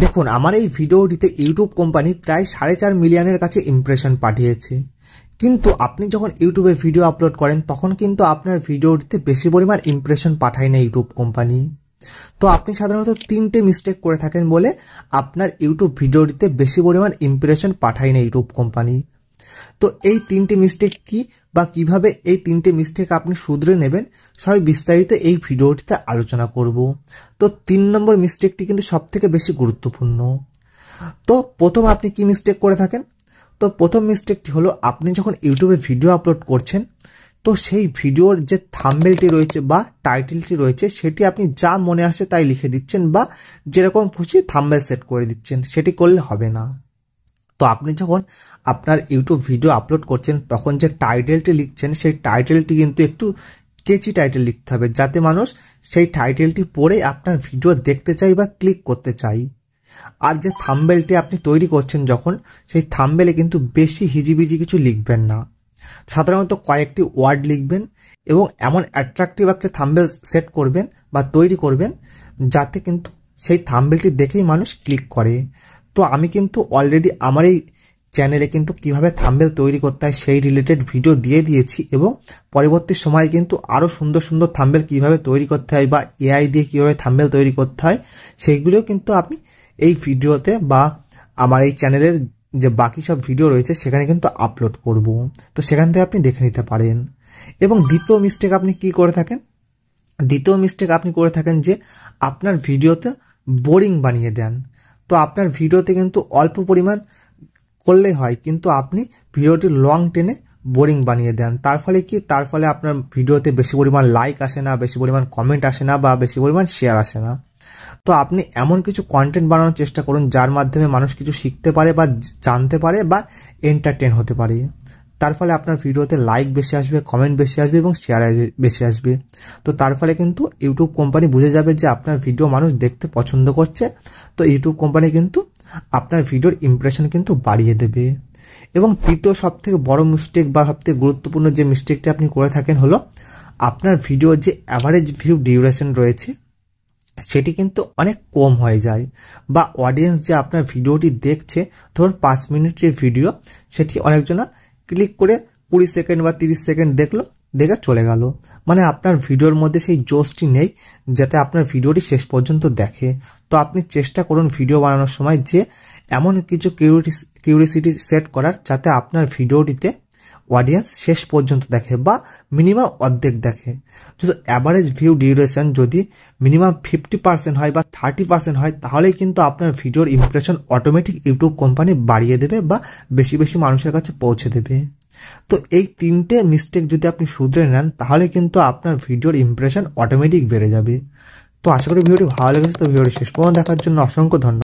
দেখুন আমার এই ভিডিওটিতে ইউটিউব কোম্পানি প্রায় 4.5 মিলিয়নের কাছে ইমপ্রেশন পাঠিয়েছে। কিন্তু আপনি যখন ইউটিউবে ভিডিও আপলোড করেন তখন কিন্তু আপনার ভিডিওটিতে বেশি পরিমাণ ইমপ্রেশন পাঠায় না ইউটিউব কোম্পানি। তো আপনি সাধারণত 3টে মিস্টেক করে থাকেন বলে আপনার ইউটিউব ভিডিওটিতে বেশি পরিমাণ ইমপ্রেশন পাঠায় না ইউটিউব কোম্পানি। তো এই 3টে মিস্টেক কি বা কিভাবে এই 3টে মিস্টেক আপনি শুধরে নেবেন সবই বিস্তারিত এই ভিডিওটিতে আলোচনা করব। তো 3 নম্বর মিস্টেকটি কিন্তু সবথেকে বেশি গুরুত্বপূর্ণ। তো প্রথম আপনি কি মিস্টেক করে থাকেন? তো প্রথম মিস্টেকটি হলো আপনি যখন ইউটিউবে ভিডিও আপলোড করছেন তো সেই ভিডিওর যে থাম্বনেলটি রয়েছে বা টাইটেলটি রয়েছে সেটি আপনি যা মনে আসে তাই লিখে দিচ্ছেন বা যেরকম খুশি থাম্বনেল সেট করে দিচ্ছেন, সেটি করলে হবে না। তো আপনি যখন আপনার ইউটিউব ভিডিও আপলোড করছেন তখন যে টাইটেলটি লিখছেন সেই টাইটেলটি কিন্তু একটু কেচি টাইটেল লিখতে হবে, যাতে মানুষ সেই টাইটেলটি পড়ে আপনার ভিডিও দেখতে চায় বা ক্লিক করতে চায়। আর যে থাম্বনেলটি আপনি তৈরি করছেন যখন, সেই থাম্বনেলে কিন্তু বেশি হিজিবিজি কিছু লিখবেন না, সাধারণত কয়েকটি ওয়ার্ড লিখবেন এবং এমন অ্যাট্রাকটিভ একটা থাম্বনেল সেট করবেন বা তৈরি করবেন যাতে কিন্তু সেই থাম্বনেলটি দেখেই মানুষ ক্লিক করে। তো আমি কিন্তু অলরেডি আমার এই চ্যানেলে কিন্তু কিভাবে থাম্বনেল তৈরি করতে হয় সেই রিলেটেড ভিডিও দিয়ে দিয়েছি এবং পরবর্তী সময়ে কিন্তু আরও সুন্দর সুন্দর থাম্বনেল কিভাবে তৈরি করতে হয় বা এআই দিয়ে কিভাবে থাম্বনেল তৈরি করতে হয় সেইগুলোও কিন্তু আমি এই ভিডিওতে বা আমার এই চ্যানেলের যে বাকি সব ভিডিও রয়েছে সেখানে কিন্তু আপলোড করব। তো সেখান থেকে আপনি দেখে নিতে পারেন। এবং দ্বিতীয় মিস্টেক আপনি কি করে থাকেন? দ্বিতীয় মিস্টেক আপনি করে থাকেন যে আপনার ভিডিওতে বোরিং বানিয়ে দেন। তো আপনার ভিডিওতে কিন্তু অল্প পরিমাণ করলেই হয়, কিন্তু আপনি ভিডিওটি লং টেনে বোরিং বানিয়ে দেন। তার ফলে কি? তার ফলে আপনার ভিডিওতে বেশি পরিমাণ লাইক আসে না, বেশি পরিমাণ কমেন্ট আসে না বা বেশি পরিমাণ শেয়ার আসে না। তো আপনি এমন কিছু কন্টেন্ট বানানোর চেষ্টা করুন যার মাধ্যমে মানুষ কিছু শিখতে পারে বা জানতে পারে বা এন্টারটেন হতে পারে। তার ফলে আপনার ভিডিওতে লাইক বেশি আসবে, কমেন্ট বেশি আসবে এবং শেয়ার বেশি আসবে। তো তার ফলে কিন্তু ইউটিউব কোম্পানি বুঝে যাবে যে আপনার ভিডিও মানুষ দেখতে পছন্দ করছে। তো ইউটিউব কোম্পানি কিন্তু আপনার ভিডিওর ইমপ্রেশন কিন্তু বাড়িয়ে দেবে। এবং তৃতীয় সবথেকে বড় মিস্টেক বা সবথেকে গুরুত্বপূর্ণ যে মিস্টেকটি আপনি করে থাকেন হলো আপনার ভিডিওর যে অ্যাভারেজ ভিউ ডিউরেশন রয়েছে সেটি কিন্তু অনেক কম হয়ে যায়, বা অডিয়েন্স যে আপনার ভিডিওটি দেখছে, ধরুন 5 মিনিটের ভিডিও, সেটি অনেকজনা ক্লিক করে 20 সেকেন্ড বা 30 সেকেন্ড দেখলো, দেখে চলে গেল। মানে আপনার ভিডিওর মধ্যে সেই জোশটি নেই যাতে আপনার ভিডিওটি শেষ পর্যন্ত দেখে। তো আপনি চেষ্টা করুন ভিডিও বানানোর সময় যে এমন কিছু কিউরিসিটি সেট করার যাতে আপনার ভিডিওটিতে অডিয়েন্স শেষ পর্যন্ত দেখে বা মিনিমাম অর্ধেক দেখে। যদি অ্যাভারেজ ভিউ ডিউরেশন যদি মিনিমাম 50% হয় বা 30% হয় তাহলেই কিন্তু আপনার ভিডিওর ইমপ্রেশন অটোমেটিক ইউটিউব কোম্পানি বাড়িয়ে দেবে বা বেশি বেশি মানুষের কাছে পৌঁছে দেবে। তো এই 3টে মিস্টেক যদি আপনি শুধরে নেন তাহলে কিন্তু আপনার ভিডিওর ইমপ্রেশন অটোমেটিক বেড়ে যাবে। তো আশা করি ভিডিওটি ভালো লেগেছে। তো ভিডিওটি শেষ পর্যন্ত দেখার জন্য অসংখ্য ধন্যবাদ।